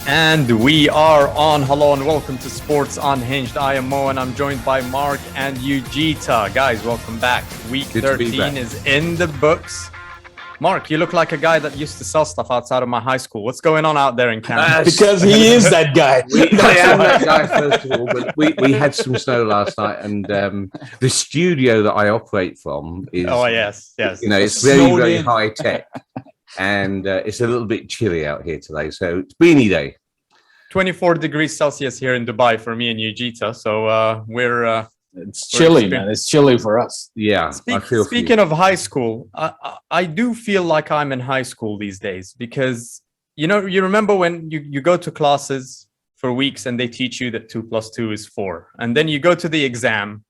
And we are on. Hello and welcome to Sports Unhinged. I am Mo and I'm joined by Mark and Ujitha. Guys, welcome back. Week 13 is in the books. Mark, you look like a guy that used to sell stuff outside of my high school. What's going on out there in Canada? Because he is that guy. I am that guy, first of all. But we had some snow last night, and the studio that I operate from is... Oh, yes. You know, it's very, very high tech. And it's a little bit chilly out here today. So it's beanie day. 24 degrees Celsius here in Dubai for me and Ujitha. So we're... It's chilly, man. It's chilly for us. Yeah. Speaking of high school, I do feel like I'm in high school these days because, you remember when you go to classes for weeks and they teach you that 2 + 2 is 4. And then you go to the exam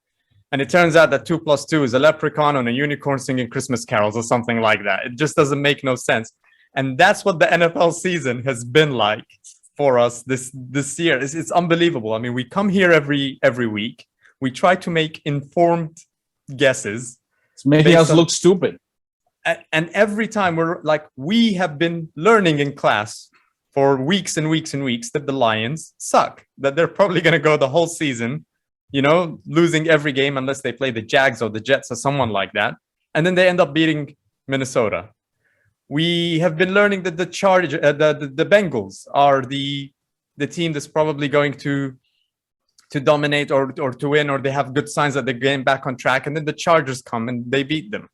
and it turns out that 2 + 2 is a leprechaun and a unicorn singing Christmas carols or something like that. It just doesn't make no sense. And that's what the NFL season has been like for us this year. It's unbelievable. I mean, we come here every week. We try to make informed guesses. It's making us look stupid. And every time we have been learning in class for weeks and weeks and weeks that the Lions suck, that they're probably going to go the whole season, losing every game unless they play the Jags or the Jets or someone like that. And then they end up beating Minnesota. We have been learning that the Bengals are the team that's probably going to dominate or to win, or they have good signs that they're getting back on track. And then the Chargers come and they beat them.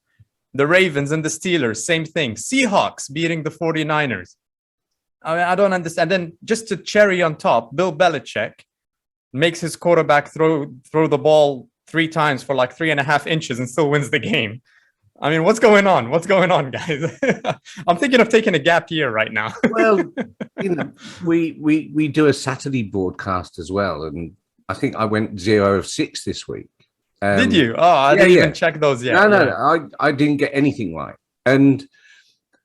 The Ravens and the Steelers, same thing. Seahawks beating the 49ers. I don't understand. And then just to cherry on top, Bill Belichick makes his quarterback throw the ball 3 times for like 3.5 inches and still wins the game. I mean, what's going on? What's going on, guys? I'm thinking of taking a gap year right now. Well, we do a Saturday broadcast as well, and I think I went 0 of 6 this week. Did you? Oh, I didn't even check those yet. No, I didn't get anything right. And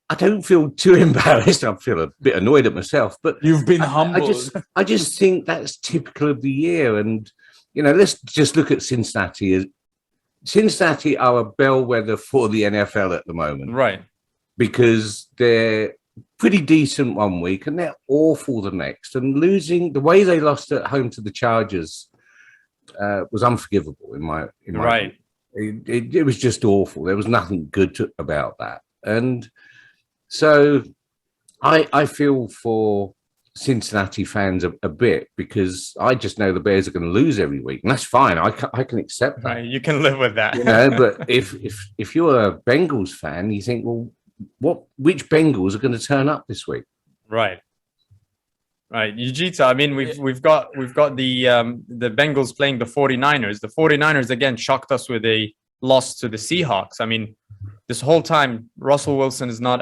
I don't feel too embarrassed. I feel a bit annoyed at myself. But you've been humbled. I just think that's typical of the year. And, let's just look at Cincinnati. Cincinnati are a bellwether for the NFL at the moment. Right. Because they're pretty decent one week and they're awful the next, and losing the way they lost at home to the Chargers was unforgivable in my right. It was just awful. There was nothing good about that, and so I feel for Cincinnati fans a bit, because I just know the Bears are going to lose every week, and that's fine. I can accept that. Right, you can live with that. But if you're a Bengals fan, you think, well, which Bengals are going to turn up this week? Right. Ujitha, I mean, we've got the Bengals playing the 49ers. The 49ers again shocked us with a loss to the Seahawks. I mean, this whole time Russell Wilson is not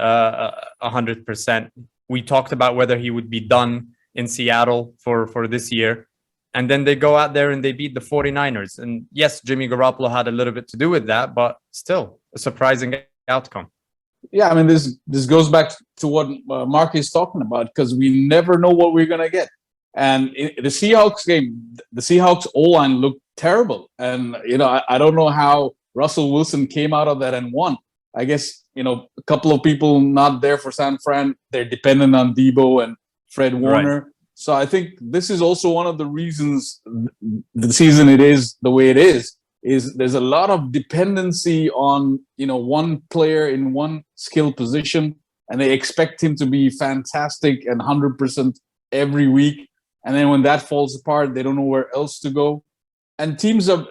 100%. We talked about whether he would be done in Seattle for this year. And then they go out there and they beat the 49ers. And yes, Jimmy Garoppolo had a little bit to do with that, but still a surprising outcome. Yeah, I mean, this goes back to what Mark is talking about, because we never know what we're going to get. And in the Seahawks game, the Seahawks O-line looked terrible. And, I don't know how Russell Wilson came out of that and won. I guess, a couple of people not there for San Fran. They're dependent on Debo and Fred Warner. Right. So I think this is also one of the reasons the season it is the way it is there's a lot of dependency on, one player in one skill position, and they expect him to be fantastic and 100% every week. And then when that falls apart, they don't know where else to go. And teams are,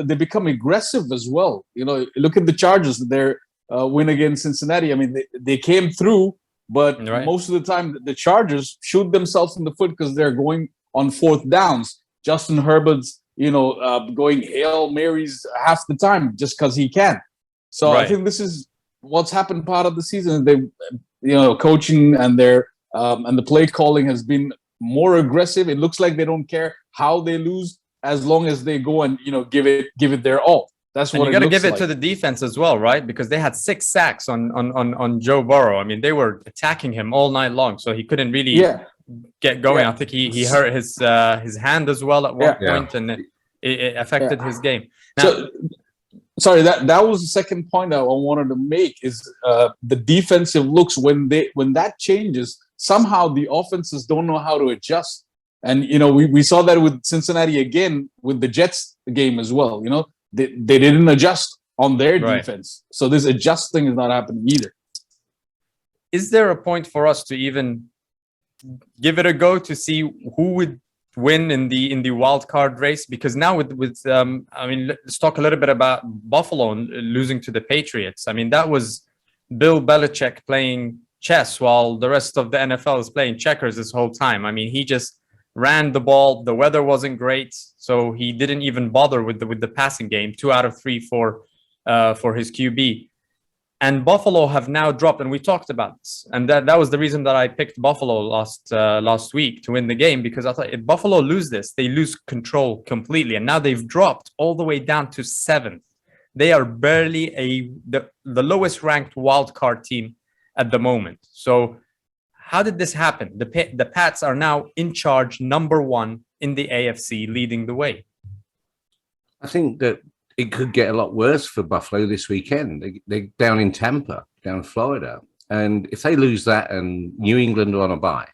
they become aggressive as well. Look at the Chargers, their win against Cincinnati. I mean, they came through, but most of the time the Chargers shoot themselves in the foot because they're going on 4th downs. Justin Herbert's, going Hail Marys half the time just because he can. So I think this is what's happened part of the season. They, coaching and their and the play calling has been more aggressive. It looks like they don't care how they lose as long as they go and give it their all. That's what you got to give it to the defense as well, right? Because they had 6 sacks on Joe Burrow. I mean, they were attacking him all night long, so he couldn't really get going. Yeah. I think he hurt his hand as well at one point, and it affected his game. Now, sorry, that was the second point I wanted to make is the defensive looks when that changes. somehow the offenses don't know how to adjust. And, we saw that with Cincinnati again with the Jets game as well. They didn't adjust on their defense. So this adjusting is not happening either. Is there a point for us to even give it a go to see who would win in the wild card race? Because now with let's talk a little bit about Buffalo losing to the Patriots. I mean, that was Bill Belichick playing chess while the rest of the NFL is playing checkers this whole time. I mean, he just ran the ball. The weather wasn't great, so he didn't even bother with the passing game. 2 out of 3 for his QB. And Buffalo have now dropped, and we talked about this. And that was the reason that I picked Buffalo last week to win the game, because I thought if Buffalo lose this, they lose control completely. And now they've dropped all the way down to 7th. They are barely the lowest ranked wild card team at the moment. So how did this happen? The Pats are now in charge, number 1 in the AFC, leading the way. I think that it could get a lot worse for Buffalo this weekend. They're down in Tampa, down in Florida. And if they lose that, and New England are on a bye,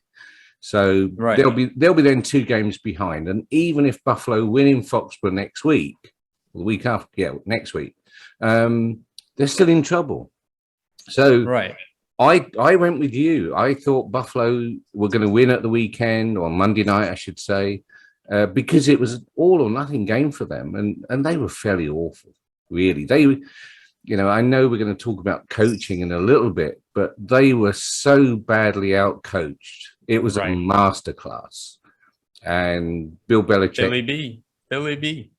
so they'll be then 2 games behind. And even if Buffalo win in Foxborough next week, the week after, next week, they're still in trouble. So I went with you. I thought Buffalo were going to win at the weekend, or Monday night, I should say. Because it was all or nothing game for them, and they were fairly awful, really. I know we're going to talk about coaching in a little bit, but they were so badly out-coached. It was a masterclass. And Bill Belichick... Billy B.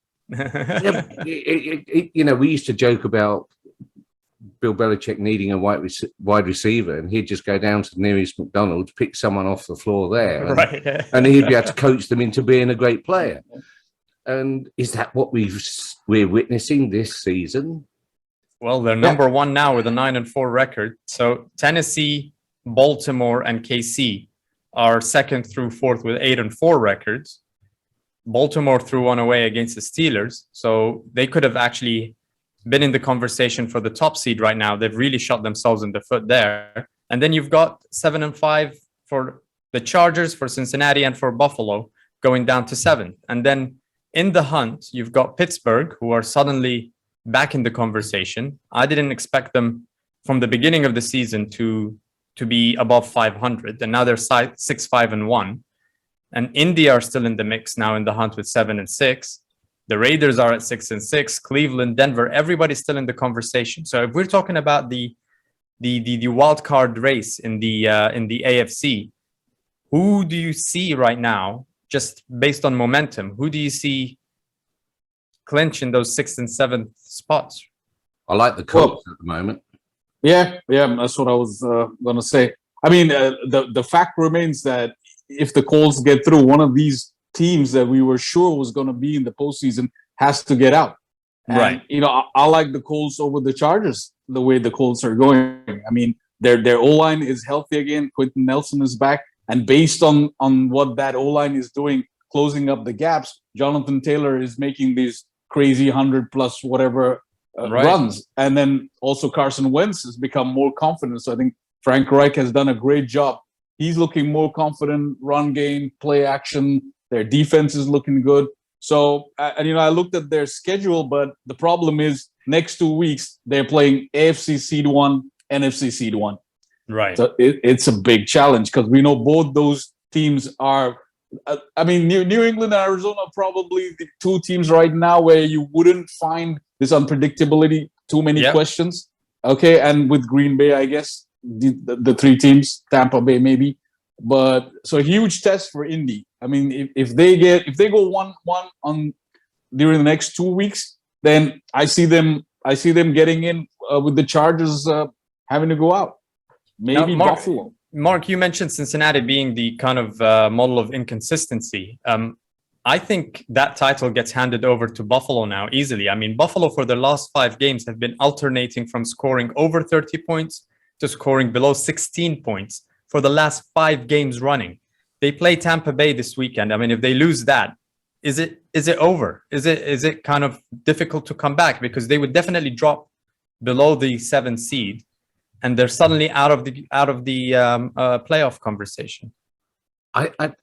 We used to joke about Bill Belichick needing a wide receiver, and he'd just go down to the nearest McDonald's, pick someone off the floor there, and he'd be able to coach them into being a great player. And is that what we're witnessing this season? Well, they're number 1 now with a 9-4 record. So Tennessee, Baltimore, and KC are 2nd through 4th with 8-4 records. Baltimore threw one away against the Steelers, so they could have actually been in the conversation for the top seed right now. They've really shot themselves in the foot there. And then you've got 7-5 for the Chargers, for Cincinnati, and for Buffalo going down to 7th. And then in the hunt, you've got Pittsburgh, who are suddenly back in the conversation. I didn't expect them from the beginning of the season to be above 500, and now they're 6-5-1. And Indy are still in the mix now in the hunt with 7-6. The Raiders are at 6-6. Cleveland, Denver, everybody's still in the conversation. So if we're talking about the wild card race in the AFC, who do you see right now, just based on momentum? Who do you see clinch in those 6th and 7th spots? I like the Colts at the moment. Yeah, that's what I was going to say. I mean, the fact remains that if the Colts get through, one of these teams that we were sure was going to be in the postseason has to get out. And, I like the Colts over the Chargers, the way the Colts are going. I mean, their O-line is healthy again. Quentin Nelson is back. And based on what that O-line is doing, closing up the gaps, Jonathan Taylor is making these crazy 100+ whatever runs. And then also Carson Wentz has become more confident. So I think Frank Reich has done a great job. He's looking more confident, run game, play action. Their defense is looking good. So, I looked at their schedule, but the problem is next 2 weeks, they're playing AFC seed 1, NFC seed 1. Right. So it's a big challenge because we know both those teams are, New England and Arizona are probably the 2 teams right now where you wouldn't find this unpredictability, too many questions. Okay. And with Green Bay, I guess, the 3 teams, Tampa Bay maybe. But so a huge test for Indy. I mean, if they go 1-1 on during the next 2 weeks, then I see them getting in with the Chargers having to go out. Maybe now, Buffalo. Mark, you mentioned Cincinnati being the kind of model of inconsistency. I think that title gets handed over to Buffalo now easily. I mean, Buffalo for their last 5 games have been alternating from scoring over 30 points to scoring below 16 points for the last 5 games running. They play Tampa Bay this weekend. I mean, if they lose that, is it over? Is it kind of difficult to come back? Because they would definitely drop below the 7th seed. and they're suddenly out of the playoff conversation. I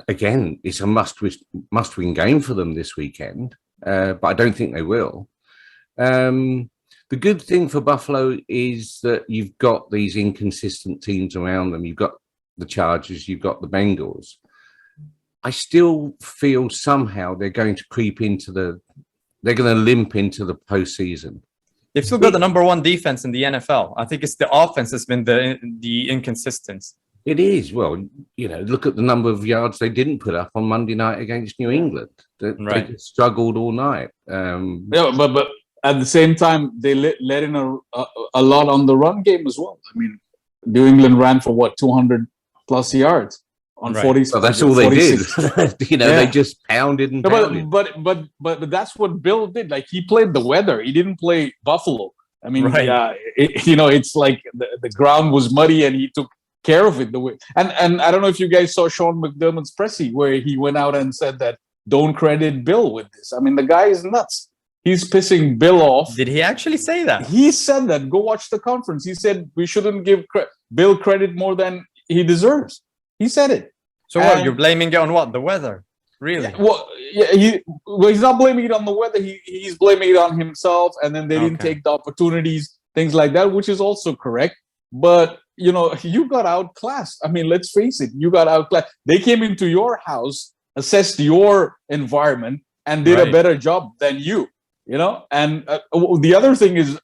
again, it's a must-win game for them this weekend, but I don't think they will. The good thing for Buffalo is that you've got these inconsistent teams around them. You've got the Chargers, you've got the Bengals. I still feel somehow they're going to they're going to limp into the postseason. They've still got the number one defense in the NFL. I think it's the offense that's been the inconsistency. It is. Well, look at the number of yards they didn't put up on Monday night against New England. They struggled all night. Yeah, but at the same time, they let in a lot on the run game as well. I mean, New England ran for 200 plus yards on 40. So that's all 46. They did. They just pounded and pounded. But that's what Bill did. Like, he played the weather. He didn't play Buffalo. I mean, it's like the ground was muddy and he took care of it the way. And I don't know if you guys saw Sean McDermott's pressy where he went out and said that don't credit Bill with this. I mean, the guy is nuts. He's pissing Bill off. Did he actually say that? He said that. Go watch the conference. He said we shouldn't give Bill credit more than he deserves. He said it. So what? You're blaming it on what? The weather? Really? He's not blaming it on the weather. He's blaming it on himself. And then they didn't take the opportunities, things like that, which is also correct. But you got outclassed. I mean, let's face it. You got outclassed. They came into your house, assessed your environment, and did a better job than you. And the other thing is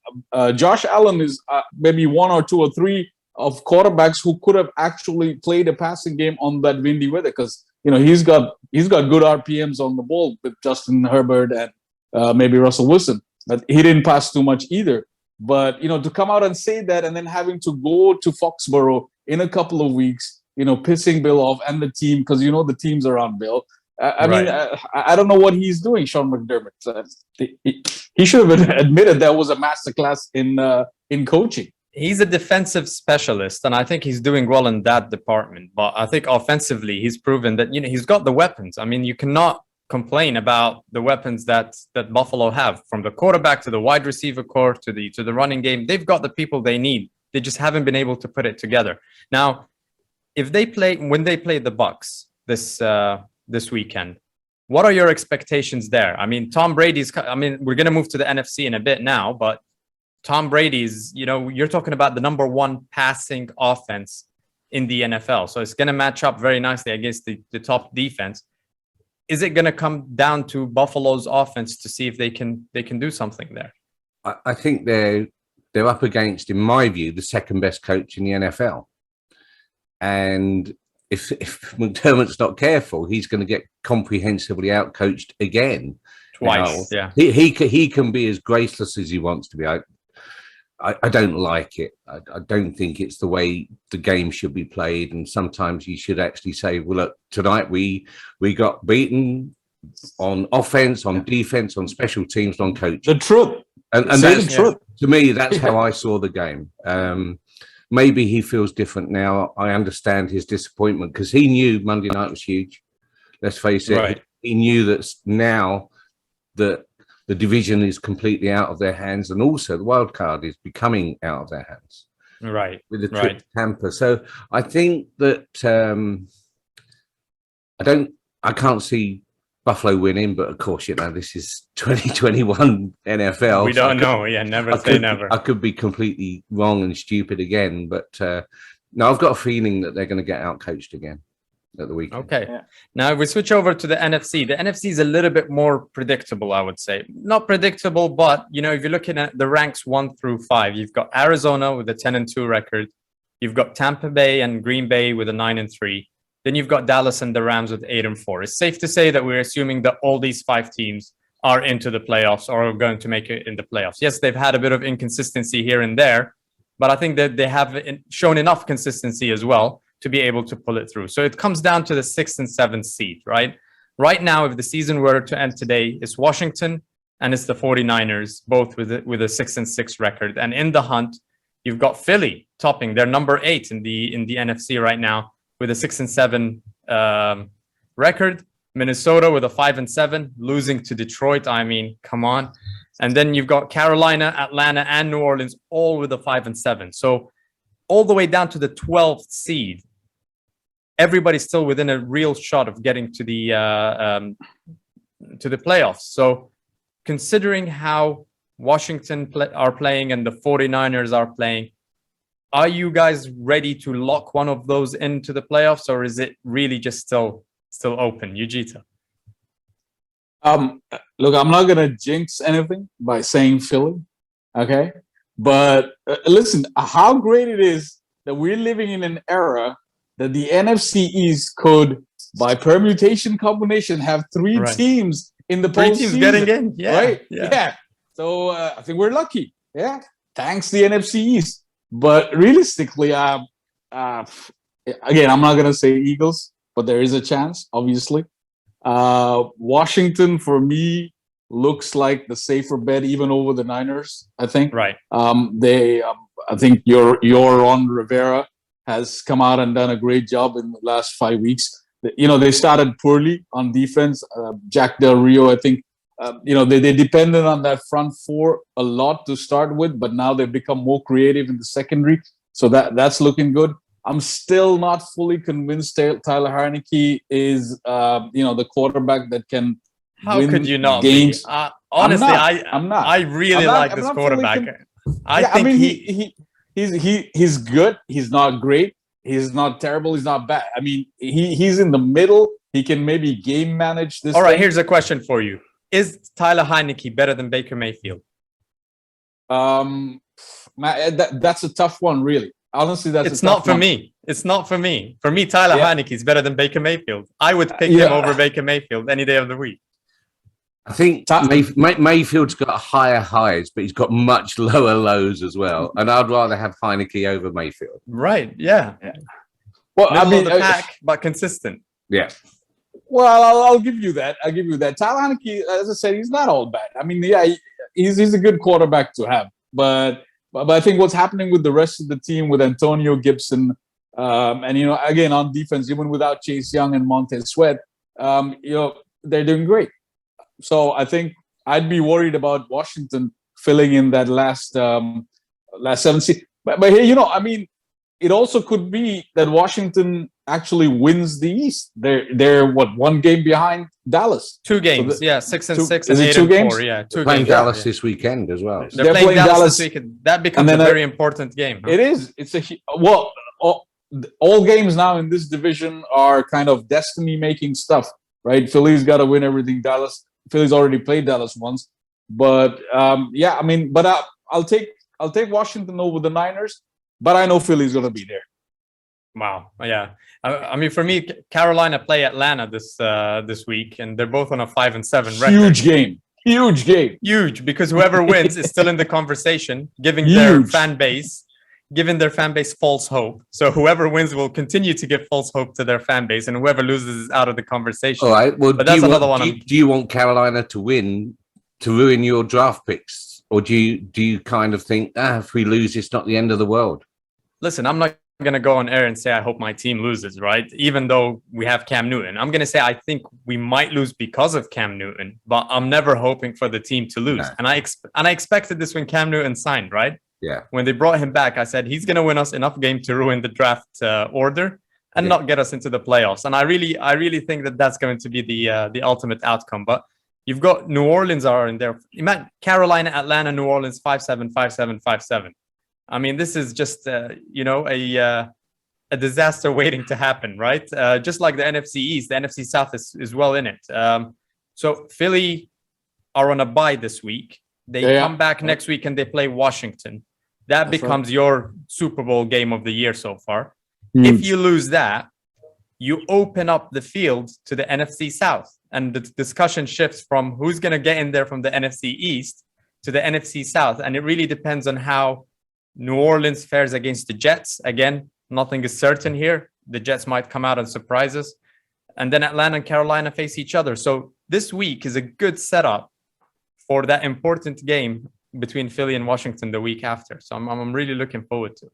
Josh Allen is maybe one or two or three of quarterbacks who could have actually played a passing game on that windy weather, because he's got good RPMs on the ball with Justin Herbert and maybe Russell Wilson, but he didn't pass too much either. But to come out and say that and then having to go to Foxborough in a couple of weeks, pissing Bill off and the team, because the team's around Bill. I mean, I don't know what he's doing, Sean McDermott. He should have admitted that was a masterclass in coaching. He's a defensive specialist, and I think he's doing well in that department. But I think offensively, he's proven that he's got the weapons. I mean, you cannot complain about the weapons that Buffalo have, from the quarterback to the wide receiver core to the running game. They've got the people they need. They just haven't been able to put it together. Now, when they play the Bucs this weekend, what are your expectations there? I mean, Tom Brady's. I mean, we're going to move to the NFC in a bit now, but Tom Brady's. You're talking about the number one passing offense in the NFL, so it's going to match up very nicely against the top defense. Is it going to come down to Buffalo's offense to see if they can do something there? I think they're up against, in my view, the second best coach in the NFL, and if McDermott's not careful, he's going to get comprehensively outcoached again. Twice, yeah. He can be as graceless as he wants to be. I don't like it. I don't think it's the way the game should be played. And sometimes you should actually say, well, look, tonight we got beaten on offense, on defense, on special teams, on coaching. The truth. And that's the truth. To me, that's how I saw the game. Maybe he feels different now. I understand his disappointment because he knew Monday night was huge. Let's face it. Right. He knew that now that the division is completely out of their hands, and also the wild card is becoming out of their hands. Right. With the trip to Tampa. So I think that I can't see Buffalo winning, but of course, this is 2021 NFL. We don't know. Yeah, never say never. I could be completely wrong and stupid again, but no, I've got a feeling that they're going to get outcoached again at the weekend. Okay. Yeah. Now, if we switch over to the NFC, the NFC is a little bit more predictable, I would say. Not predictable, but, if you're looking at the ranks 1 through 5, you've got Arizona with a 10-2 record. You've got Tampa Bay and Green Bay with a 9-3. Then you've got Dallas and the Rams with 8-4. It's safe to say that we're assuming that all these 5 teams are into the playoffs or are going to make it in the playoffs. Yes, they've had a bit of inconsistency here and there, but I think that they have shown enough consistency as well to be able to pull it through. So it comes down to the 6th and 7th seed, right? Right now, if the season were to end today, it's Washington and it's the 49ers, both with a 6-6 record. And in the hunt, you've got Philly topping. They're number 8 in the NFC right now with a 6-7 record. Minnesota with a 5-7, losing to Detroit. I mean, come on. And then you've got Carolina, Atlanta, and New Orleans all with a 5-7. So all the way down to the 12th seed, everybody's still within a real shot of getting to the playoffs. So considering how Washington are playing and the 49ers are playing, are you guys ready to lock one of those into the playoffs, or is it really just still open? Ujitha. Look, I'm not gonna jinx anything by saying Philly, okay? But listen, how great it is that we're living in an era that the NFC East could, by permutation combination, have three teams in the postseason. 3 teams getting in, yeah, right? Yeah. So I think we're lucky. Yeah, thanks the NFC East. But realistically, again, I'm not gonna say Eagles, but there is a chance, obviously. Washington for me looks like the safer bet, even over the Niners. I think. Right. I think your Ron Rivera has come out and done a great job in the last 5 weeks. You know, they started poorly on defense. Jack Del Rio, I think. They depended on that front four a lot to start with, but now they've become more creative in the secondary. So that's looking good. I'm still not fully convinced Tyler Heineke is, the quarterback that can How win could you not games. be? Honestly, I'm not. I really like this quarterback. He's good. He's not great. He's not terrible. He's not bad. I mean, he's in the middle. He can maybe game manage this. All right, here's a question for you. Is Tyler Heineke better than Baker Mayfield? That's a tough one, really. Honestly, it's not for me. It's not for me. For me, Tyler Heineke is better than Baker Mayfield. I would pick him over Baker Mayfield any day of the week. I think Mayfield's got higher highs, but he's got much lower lows as well. And I'd rather have Heineke over Mayfield. Right? Yeah. Well, Middle of the pack, but consistent. Yeah. Well, I'll give you that. Tyler Heineke, as I said, he's not all bad. I mean, yeah, he's a good quarterback to have. But I think what's happening with the rest of the team, with Antonio Gibson, and again on defense, even without Chase Young and Montez Sweat, they're doing great. So I think I'd be worried about Washington filling in that last 7 seed. But here, I mean, it also could be that Washington actually wins the East. They're what, 1 game behind Dallas? 2 games, 6 and 6 and is it 8 2 and games? 4. Yeah, 2 playing games. Dallas this weekend as well. They're playing Dallas this weekend. That becomes a very important game. Huh? It is. It's all games now in this division are kind of destiny-making stuff, right? Philly's got to win everything. Philly's already played Dallas once, but I'll take Washington over the Niners, but I know Philly's going to be there. Wow. Yeah. I mean, for me, Carolina play Atlanta this week, and they're both on a 5-7 record. Huge game. Huge, because whoever wins is still in the conversation, giving their fan base false hope. So whoever wins will continue to give false hope to their fan base, and whoever loses is out of the conversation. All right. Well, but that's another one. Do you want Carolina to win to ruin your draft picks, or do you kind of think, if we lose, it's not the end of the world? Listen, I'm not going to go on air and say I hope my team loses, right? Even though we have Cam Newton, I'm going to say I think we might lose because of Cam Newton, but I'm never hoping for the team to lose. No. And I expected this when Cam Newton signed, right? Yeah. When they brought him back, I said he's going to win us enough games to ruin the draft order and not get us into the playoffs. And I really think that that's going to be the ultimate outcome. But you've got New Orleans are in there. Imagine Carolina, Atlanta, New Orleans 5-7, 5-7, 5-7. I mean, this is just a disaster waiting to happen, right? Just like the NFC East, the NFC South is well in it. So Philly are on a bye this week. They come back next week and they play Washington. That becomes your Super Bowl game of the year so far. If you lose that, you open up the field to the NFC South, and the discussion shifts from who's going to get in there from the NFC East to the NFC South. And it really depends on how New Orleans fares against the Jets. Again, nothing is certain here. The Jets might come out and surprise us. And then Atlanta and Carolina face each other. So this week is a good setup for that important game between Philly and Washington the week after. So I'm really looking forward to it.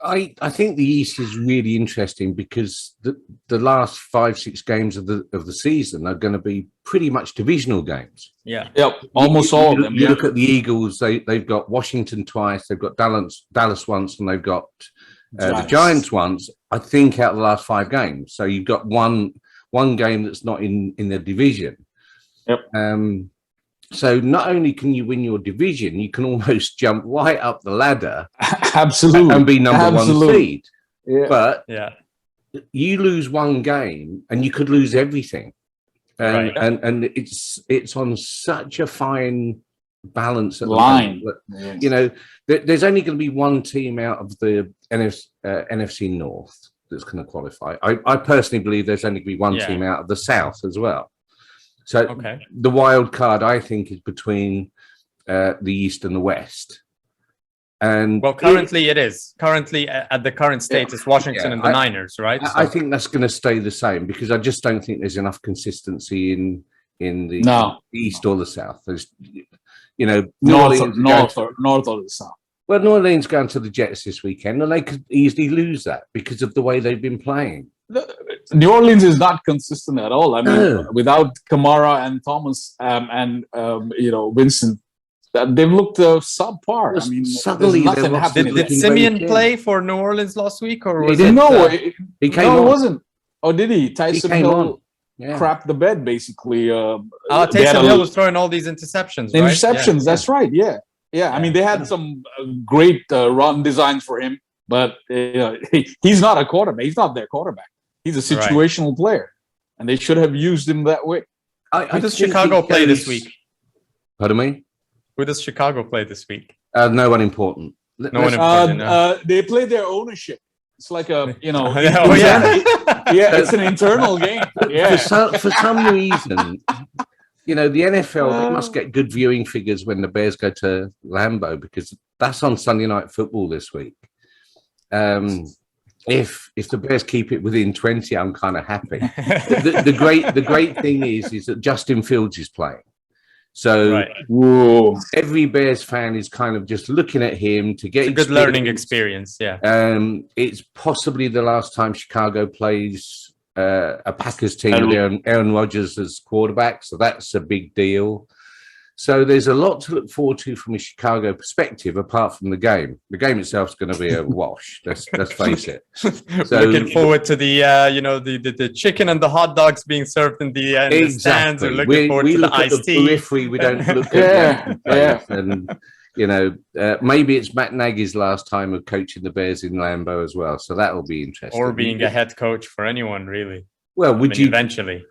I think the East is really interesting because the last 5-6 games of the season are going to be pretty much divisional games. Yeah. Yep, almost all of them. You look at the Eagles; they've got Washington twice, they've got Dallas once, and they've got the Giants once. I think out of the last 5 games, so you've got one game that's not in the division. Yep. So not only can you win your division, you can almost jump right up the ladder, Absolutely, and be number 1 seed. Yeah. But Yeah. you lose one game, and you could lose everything. Right. And it's on such a fine balance at the line. moment. You know, there's only going to be one team out of the NFC North that's going to qualify. I personally believe there's only going to be one team out of the South as well. So the wild card, I think, is between the East and the West. And well, currently it is. Currently, at the current state, it's Washington and the Niners, right? I think that's going to stay the same because I just don't think there's enough consistency in the East or the South. There's, you know, North or the South. Well, New Orleans going to the Jets this weekend, and they could easily lose that because of the way they've been playing. New Orleans is not consistent at all. I mean, without Kamara and Thomas and Vincent, they've looked subpar. I mean, suddenly nothing happening. Did Simeon play for New Orleans last week, or was he it? He came on. It wasn't. Oh, did he? Tyson Hill Yeah. crapped the bed basically. Taysom Hill was throwing all these interceptions. Right? Interceptions. That's right. Yeah. I mean, they had some great run designs for him, but he's not a quarterback. He's not their quarterback. He's a situational player, and they should have used him that way. Who does Chicago play this week? Pardon me? Who does Chicago play this week? No one important. No one important. They play their ownership. It's like a it's an internal game. Yeah. For some reason, the NFL they must get good viewing figures when the Bears go to Lambeau because that's on Sunday Night Football this week. If the Bears keep it within 20, I'm kind of happy. The great thing is that Justin Fields is playing. So every Bears fan is kind of just looking at him to get a good learning experience. Yeah. It's possibly the last time Chicago plays a Packers team with Aaron Rodgers as quarterback. So that's a big deal. So there's a lot to look forward to from a Chicago perspective, apart from the game. The game itself is going to be a wash. Let's face it. So, looking forward to the chicken and the hot dogs being served in the stands. We're looking forward to the iced tea. Periphery, we don't look at and maybe it's Matt Nagy's last time of coaching the Bears in Lambeau as well. So that will be interesting. Or being a head coach for anyone, really. Well, you eventually?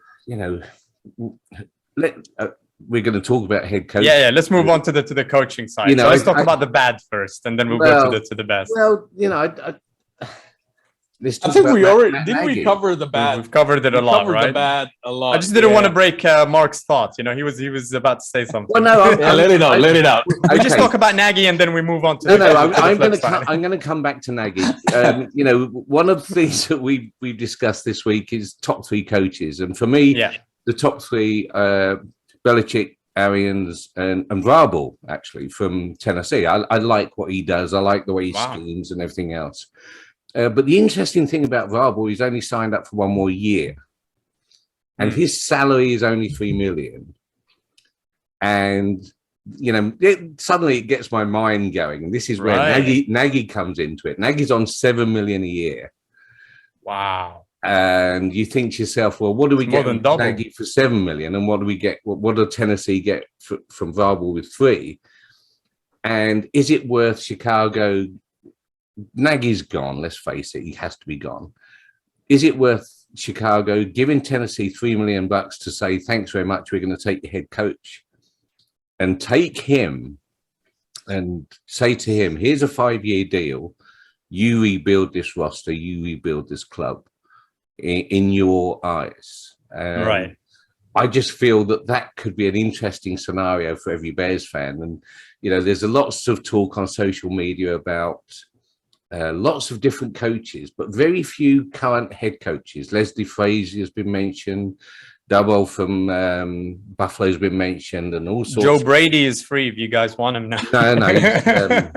We're going to talk about head coach. Yeah. Let's move on to the coaching side. So let's talk about the bad first, and then we'll go to the best. Well, I think we already didn't. We cover the bad. We've covered it a lot, right? The bad a lot. I just didn't want to break Mark's thoughts. He was about to say something. Well, no, let it out. We just talk about Nagy, and then we move on to. I'm going to come back to Nagy. One of the things that we discussed this week is top 3 coaches, and for me, the top 3. Bilichick, Arians, and Vrabel, actually, from Tennessee. I like what he does. I like the way he schemes and everything else. But the interesting thing about Vrabel, he's only signed up for 1 more year. And his salary is only $3 million. And, suddenly it gets my mind going. And this is where Nagy comes into it. Nagy's on $7 million a year. Wow. And you think to yourself, well, what do we get from Nagy for $7 million, and what do we get? What do Tennessee get from Vrabel with 3? And is it worth Chicago? Nagy's gone. Let's face it, he has to be gone. Is it worth Chicago giving Tennessee $3 million to say thanks very much? We're going to take your head coach and take him and say to him, here's a 5-year deal. You rebuild this roster. You rebuild this club. In your eyes, I just feel that could be an interesting scenario for every Bears fan. And there's lots of talk on social media about lots of different coaches, but very few current head coaches. Leslie Frazier has been mentioned. Double from Buffalo's been mentioned, and all sorts. Joe Brady is free if you guys want him now. No,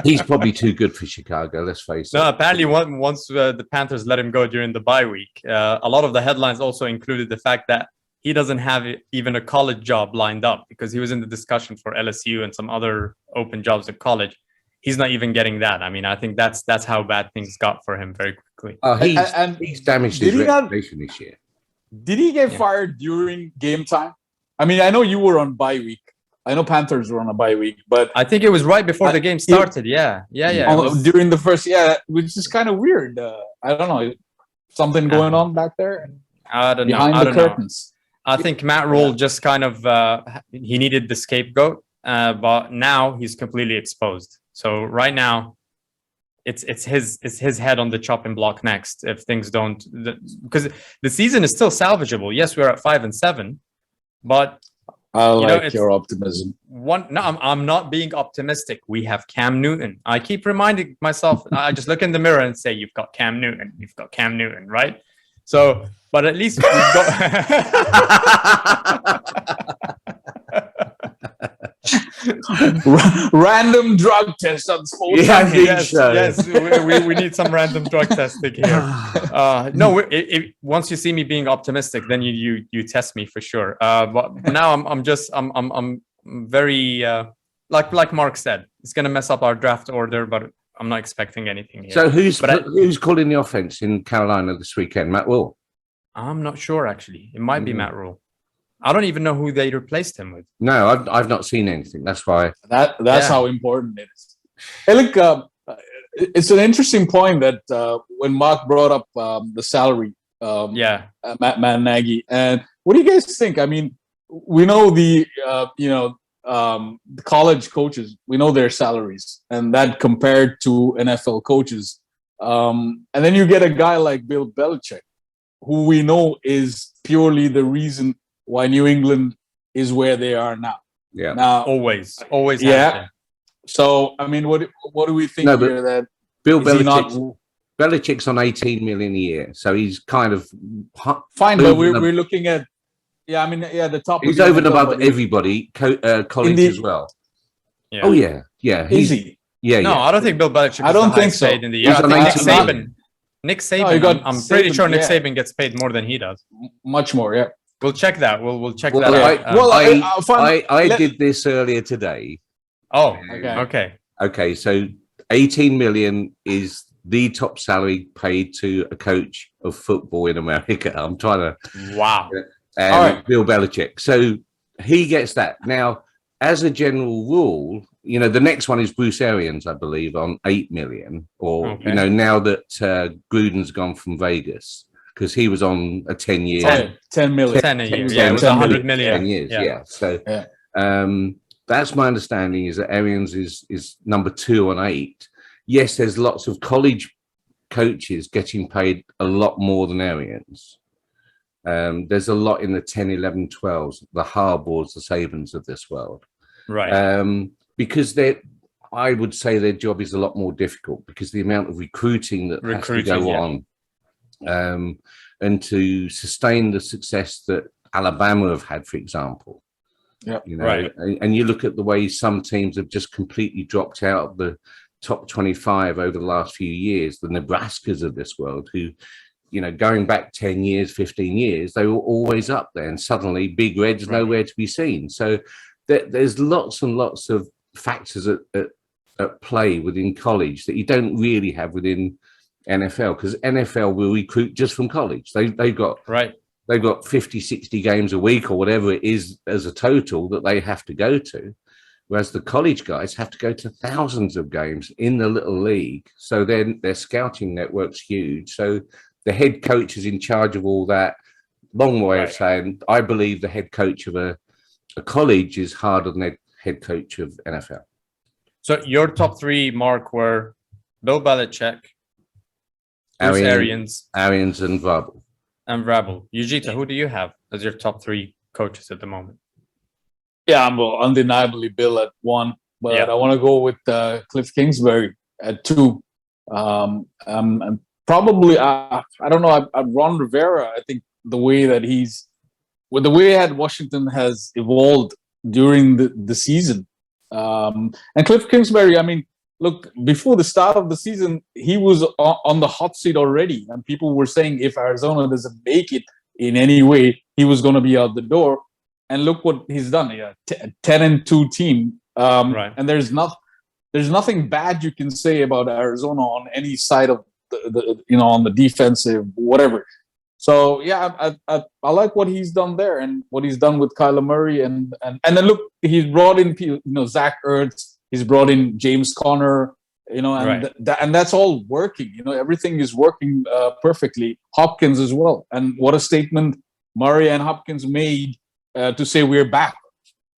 he's probably too good for Chicago. Let's face it. No, apparently once the Panthers let him go during the bye week, a lot of the headlines also included the fact that he doesn't have even a college job lined up because he was in the discussion for LSU and some other open jobs at college. He's not even getting that. I mean, I think that's how bad things got for him very quickly. Oh, he's damaged his reputation this year. Did he get fired during game time? I mean, I know you were on bye week. I know Panthers were on a bye week, but I think it was right before the game started. Yeah. During the first, which is kind of weird. I don't know, something going on back there. I don't know. Behind the curtains. I think Matt Rule just kind of he needed the scapegoat, but now he's completely exposed. So right now, it's his head on the chopping block next if things don't, because the season is still salvageable. Yes, we're at 5-7, but I like your optimism. I'm not being optimistic. We have Cam Newton. I keep reminding myself. I just look in the mirror and say, "You've got Cam Newton. You've got Cam Newton." Right? So, but at least we've got. Random drug test on sports. Yes, we need some random drug testing here. No, once you see me being optimistic, then you test me for sure. But now I'm very like Mark said, it's gonna mess up our draft order, but I'm not expecting anything here. So who's calling the offense in Carolina this weekend? Matt Rule? I'm not sure actually. It might be Matt Rule. I don't even know who they replaced him with. No, I've not seen anything. That's why. That's how important it is. Hey, look, it's an interesting point that when Mark brought up the salary, Matt Nagy, and what do you guys think? I mean, we know the college coaches, we know their salaries, and that compared to NFL coaches, and then you get a guy like Bill Belichick, who we know is purely the reason why New England is where they are now. Yeah. Now, always. Yeah. So, I mean, what do we think here? That Bill Belichick's on 18 million a year, so he's kind of fine. But we're looking at, the top. He's over and above everybody, college as well. Yeah. Oh yeah. Easy. No, I don't think Bill Belichick. I don't think so. Paid in the year. I think Nick Saban. I'm pretty sure Nick Saban gets paid more than he does. Much more. Yeah. We'll check that. We'll check that out. I did this earlier today. Oh, okay. So 18 million is the top salary paid to a coach of football in America. I'm trying to. Wow. Bill Belichick. So he gets that. Now, as a general rule, the next one is Bruce Arians, I believe, on 8 million. Or, now that Gruden's gone from Vegas. Because he was on a 10-year. 10 million. 10 a year. Yeah, it was 100 million. 10 years, yeah. So that's my understanding is that Arians is number 2 on 8. Yes, there's lots of college coaches getting paid a lot more than Arians. There's a lot in the 10, 11, 12s, the Harbaughs, the Sabans of this world. Right. Because I would say their job is a lot more difficult because the amount of recruiting that has to go on. And to sustain the success that Alabama have had, for example, and you look at the way some teams have just completely dropped out of the top 25 over the last few years, the Nebraskas of this world, who, going back 10 years, 15 years, they were always up there, and suddenly Big Red's nowhere to be seen. So there's lots and lots of factors at play within college that you don't really have within NFL, because NFL will recruit just from college. They've got 50, 60 games a week or whatever it is as a total that they have to go to, whereas the college guys have to go to thousands of games in the little league. So then their scouting network's huge. So the head coach is in charge of all that. Long way of saying, I believe the head coach of a college is harder than the head coach of NFL. So your top 3, Mark, were Bill Belichick, Arians and Vrabel. Ujitha, who do you have as your top 3 coaches at the moment? Yeah, I'm undeniably Bill at 1, but I want to go with Cliff Kingsbury at 2. And probably, I don't know, Ron Rivera. I think the way that he's with the way that Washington has evolved during the season, and Cliff Kingsbury, I mean, look, before the start of the season, he was on the hot seat already, and people were saying if Arizona doesn't make it in any way, he was going to be out the door. And look what he's done. Yeah, 10-2 team, Right. and there's nothing bad you can say about Arizona on any side of the on the defensive whatever. So yeah, I like what he's done there and what he's done with Kyler Murray and then look, he's brought in Zach Ertz, he's brought in James Conner, and Right. and that's all working. Everything is working perfectly. Hopkins as well, and what a statement Murray and Hopkins made to say we're back.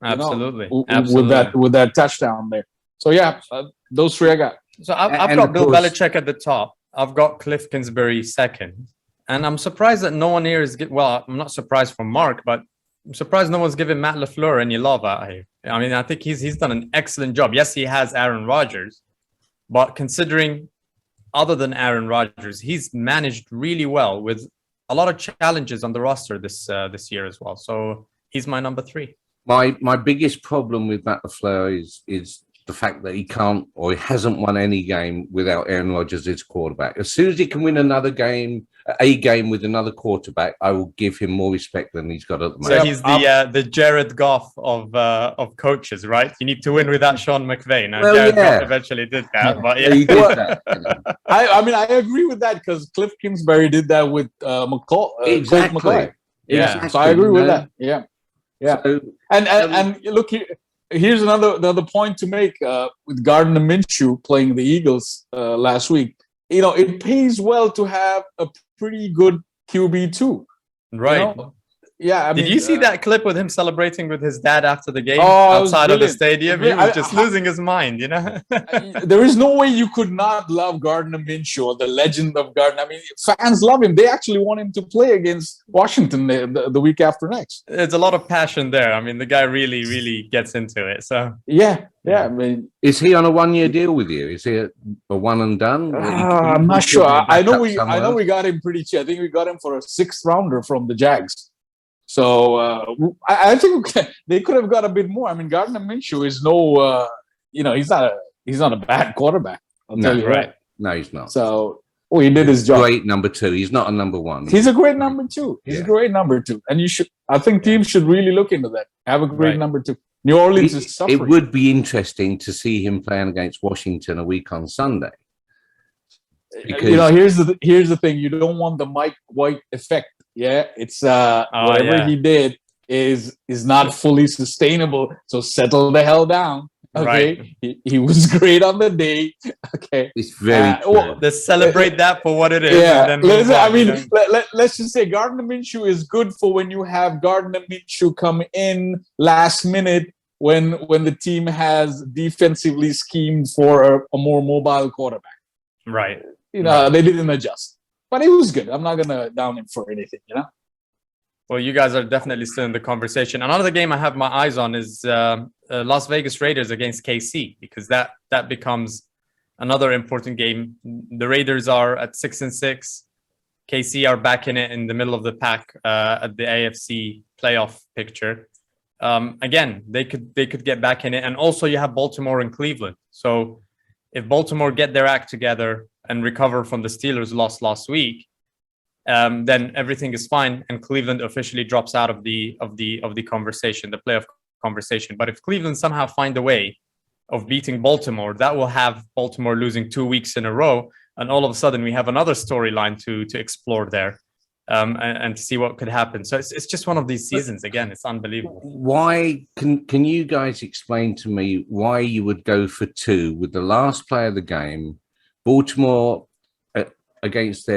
Absolutely. With that touchdown there. So yeah, those three I got. So I've And got of Bill course- Belichick at the top. I've got Cliff Kingsbury second. And I'm surprised that no one here is... Well, I'm not surprised for Mark, but I'm surprised no one's giving Matt LaFleur any love out here. I mean, I think he's done an excellent job. Yes, he has Aaron Rodgers, but considering other than Aaron Rodgers, he's managed really well with a lot of challenges on the roster this year as well. So he's my number 3. My biggest problem with Matt LaFleur is the fact that he can't or he hasn't won any game without Aaron Rodgers as quarterback. As soon as he can win another game, a game with another quarterback, I will give him more respect than he's got at the moment. So he's the Jared Goff of coaches, right? You need to win without Sean McVay. Now, Well, Jared yeah. Goff eventually did that, but He did that, I mean, I agree with that because Cliff Kingsbury did that with Colt Exactly. McCoy. Yeah, Exactly. so I agree with No. that. Yeah. So, And look, here's another point to make with Gardner Minshew playing the Eagles last week. It pays well to have a pretty good QB too. right. Yeah. I Did mean, you see that clip with him celebrating with his dad after the game Oh, it was outside of the brilliant. stadium? He I- was just losing his mind, There is no way you could not love Gardner Minshew, the legend of Gardner. I mean, fans love him. They actually want him to play against Washington the week after next. There's a lot of passion there. I mean, the guy really, really gets into it. So Yeah. I mean, is he on a 1-year deal with you? Is he a one and done? I'm not sure. I know we Somewhere? got him pretty cheap. I think we got him for a 6th rounder from the Jags. So I think they could have got a bit more. I mean, Gardner Minshew is no, he's not a bad quarterback. I'll tell you right. that. No, he's not. So he did his job. Great number 2. He's not a number 1. He's a great number 2. He's a great number 2, and I think teams should really look into that. Have a great Right. number 2. New Orleans is suffering. It would be interesting to see him playing against Washington a week on Sunday. Because Here's the thing. You don't want the Mike White effect. Yeah, it's whatever he did is not fully sustainable. So settle the hell down. Okay, he was great on the day. Okay, it's very true. Let's celebrate that for what it is. Yeah, And then move on, let's just say Gardner Minshew is good for when you have Gardner Minshew come in last minute when the team has defensively schemed for a more mobile quarterback. Right. They didn't adjust, but it was good. I'm not gonna down him for anything. Well, you guys are definitely still in the conversation. Another game I have my eyes on is Las Vegas Raiders against KC, because that becomes another important game. The Raiders are at 6-6. KC are back in it in the middle of the pack at the AFC playoff picture. Again, they could get back in it, and also you have Baltimore and Cleveland. So if Baltimore get their act together and recover from the Steelers' loss last week, then everything is fine, and Cleveland officially drops out of the conversation, the playoff conversation. But if Cleveland somehow find a way of beating Baltimore, that will have Baltimore losing 2 weeks in a row, and all of a sudden we have another storyline to explore there, and to see what could happen. So it's just one of these seasons. Again, it's unbelievable. Why can you guys explain to me why you would go for 2 with the last play of the game, Baltimore against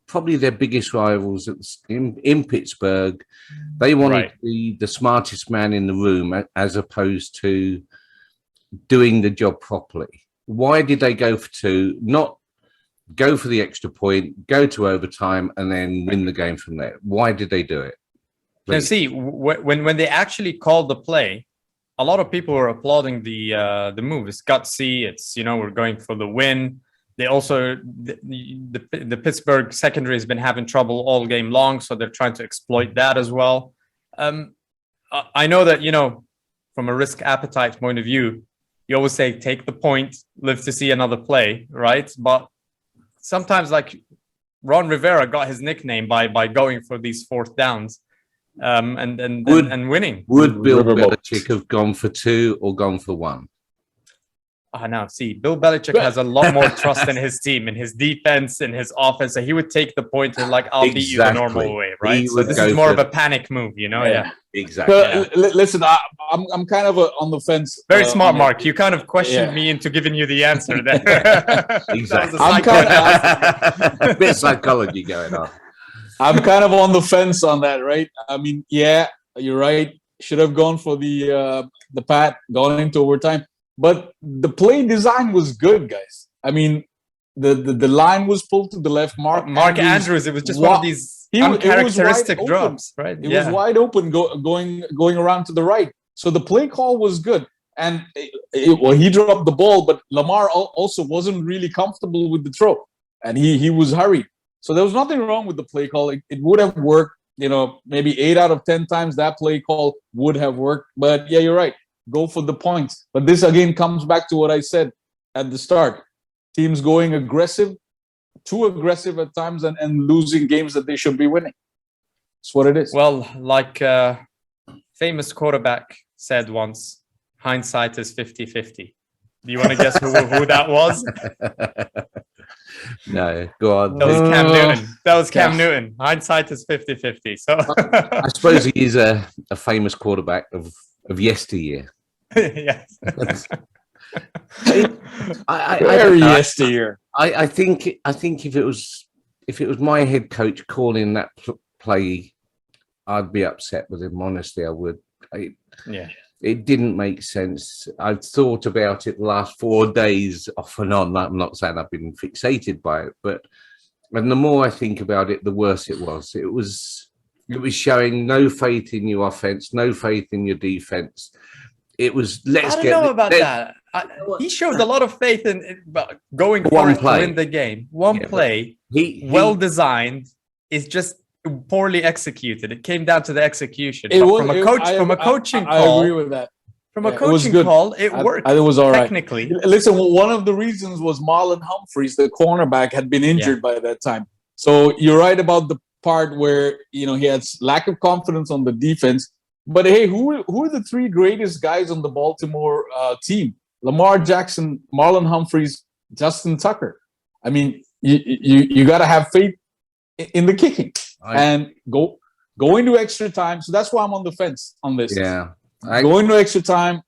probably their biggest rivals in Pittsburgh? They wanted to be the smartest man in the room as opposed to doing the job properly. Why did they go for 2? Not go for the extra point, go to overtime, and then win the game from there. Why did they do it? Now, see, when they actually called the play, a lot of people were applauding the move. It's gutsy. It's, we're going for the win. They also, the Pittsburgh secondary has been having trouble all game long, so they're trying to exploit that as well. I know that, from a risk appetite point of view, you always say take the point, live to see another play, right? But sometimes, like Ron Rivera got his nickname by going for these fourth downs, and winning. Would Bill Riverboat. Belichick have gone for 2 or gone for 1? Now, see, Bill Belichick has a lot more trust in his team, in his defense, in his offense. So he would take the point and I'll beat you the normal way, right? So this is more of a panic move, Yeah. Exactly. Listen, I'm kind of on the fence. Very smart, Mark. You kind of questioned me into giving you the answer there. Exactly. I'm A bit of psychology going on. I'm kind of on the fence on that, right? I mean, yeah, you're right. Should have gone for the pat, gone into overtime. But the play design was good, guys. I mean, the line was pulled to the left. Mark Andrews, it was just one of these uncharacteristic drops, right? It was wide open, going around to the right. So the play call was good. And he dropped the ball, but Lamar also wasn't really comfortable with the throw. And he was hurried. So there was nothing wrong with the play call. It would have worked, maybe 8 out of 10 times that play call would have worked. But yeah, you're right. Go for the points. But this again comes back to what I said at the start. Teams going aggressive, too aggressive at times, and losing games that they should be winning. That's what it is. Well, like famous quarterback said once, hindsight is 50-50. Do you want to guess who that was? No, go on. That was Cam Newton. That was Cam Newton. Hindsight is 50-50. So I suppose he is a famous quarterback of yesteryear. Yes. Very yesteryear. I think if it was my head coach calling that play, I'd be upset with him. Honestly, I would. It didn't make sense. I've thought about it the last 4 days off and on. I'm not saying I've been fixated by it, and the more I think about it, the worse it was. It was showing no faith in your offense, no faith in your defense. It was I don't know about that. He showed a lot of faith in going for it to win the game. One play, well designed, is just poorly executed. It came down to the execution. From a coaching call, I agree with that. From a coaching call, it worked. It was all right. Technically. Listen, one of the reasons was Marlon Humphreys, the cornerback, had been injured by that time. So you're right about the part where he had lack of confidence on the defense. But hey, who are the 3 greatest guys on the Baltimore team? Lamar Jackson, Marlon Humphreys, Justin Tucker. I mean, you got to have faith in the kicking and go into extra time. So that's why I'm on the fence on this. Yeah, go into extra time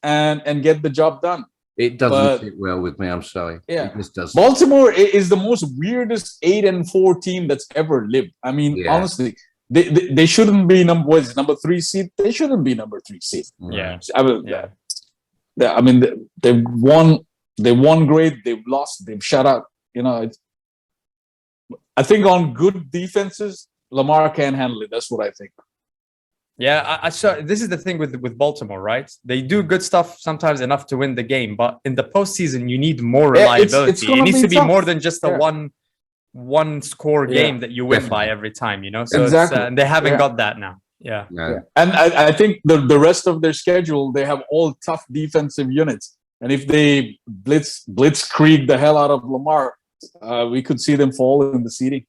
and get the job done. It doesn't fit well with me. I'm sorry. Yeah, it just doesn't. Baltimore is the most weirdest 8-4 team that's ever lived. I mean, honestly. They shouldn't be number 3 seed. They shouldn't be number 3 seed. Yeah. I mean, they've won. They won great. They've lost. They've shut out. I think on good defenses, Lamar can't handle it. That's what I think. Yeah, I saw. This is the thing with Baltimore, right? They do good stuff sometimes enough to win the game, but in the postseason, you need more reliability. It needs to be more than just a one score game that you win by every time, so and they haven't got that now. And I think the rest of their schedule, they have all tough defensive units, and if they blitzkrieg the hell out of Lamar, we could see them fall in the seeding.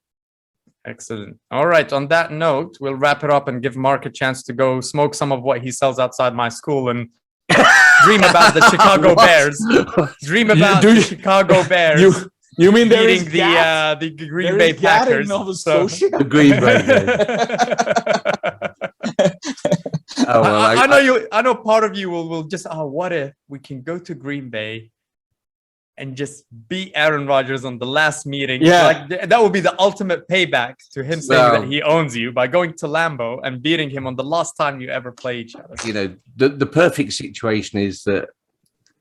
Excellent. All right, on that note, we'll wrap it up and give Mark a chance to go smoke some of what he sells outside my school and dream about the Chicago Bears. Dream about the Chicago Bears. You mean beating the Green Bay Packers? The Green Bay. I know. Part of you will just. What if we can go to Green Bay and just beat Aaron Rodgers on the last meeting? Yeah, that would be the ultimate payback to him saying that he owns you by going to Lambeau and beating him on the last time you ever played each other. The perfect situation is that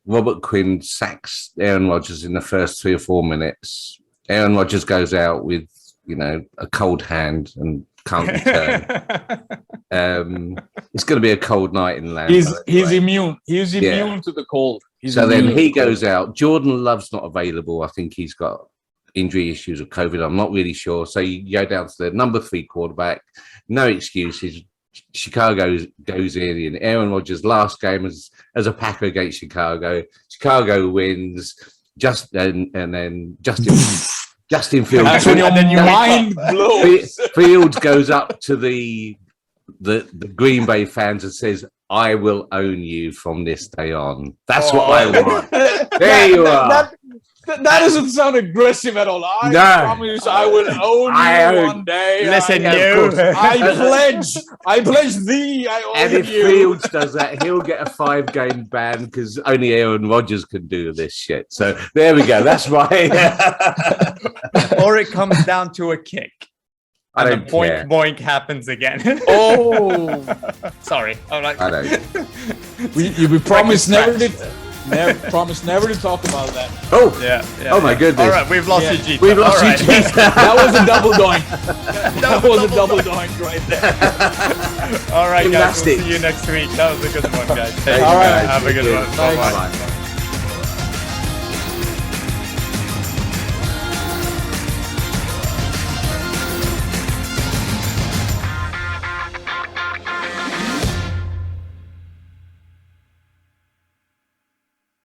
Robert Quinn sacks Aaron Rodgers in the first 3 or 4 minutes. Aaron Rodgers goes out with, a cold hand and can't return. It's going to be a cold night in Lambeau. He's immune. He's immune to the cold. Then he goes out. Jordan Love's not available. I think he's got injury issues with COVID. I'm not really sure. So you go down to the number 3 quarterback. No excuses. Chicago goes in Aaron Rodgers' last game as a Packer against Chicago. Chicago wins. And then Justin Fields. That's when your mind blows. Fields goes up to the Green Bay fans and says, "I will own you from this day on." That's what I want. There you are. That doesn't sound aggressive at all. I promise I will own you one day. Listen, I pledge thee. I own and if you. Fields does that, he'll get a 5-game ban because only Aaron Rodgers can do this shit. So there we go. That's right. Or it comes down to a kick. I And don't the boink care. boink happens again. Oh, Sorry. I'm like, I don't. we promised never to talk about that. Oh, yeah. oh my goodness. All right, we've lost Ujitha. We've lost All right. Ujitha. That was a double doink. That was a double doink right there. All right, guys. We'll Gymnastics. see you next week. That was a good one, guys. Thank you, All right. guys. Have a good one. Thanks. Bye-bye.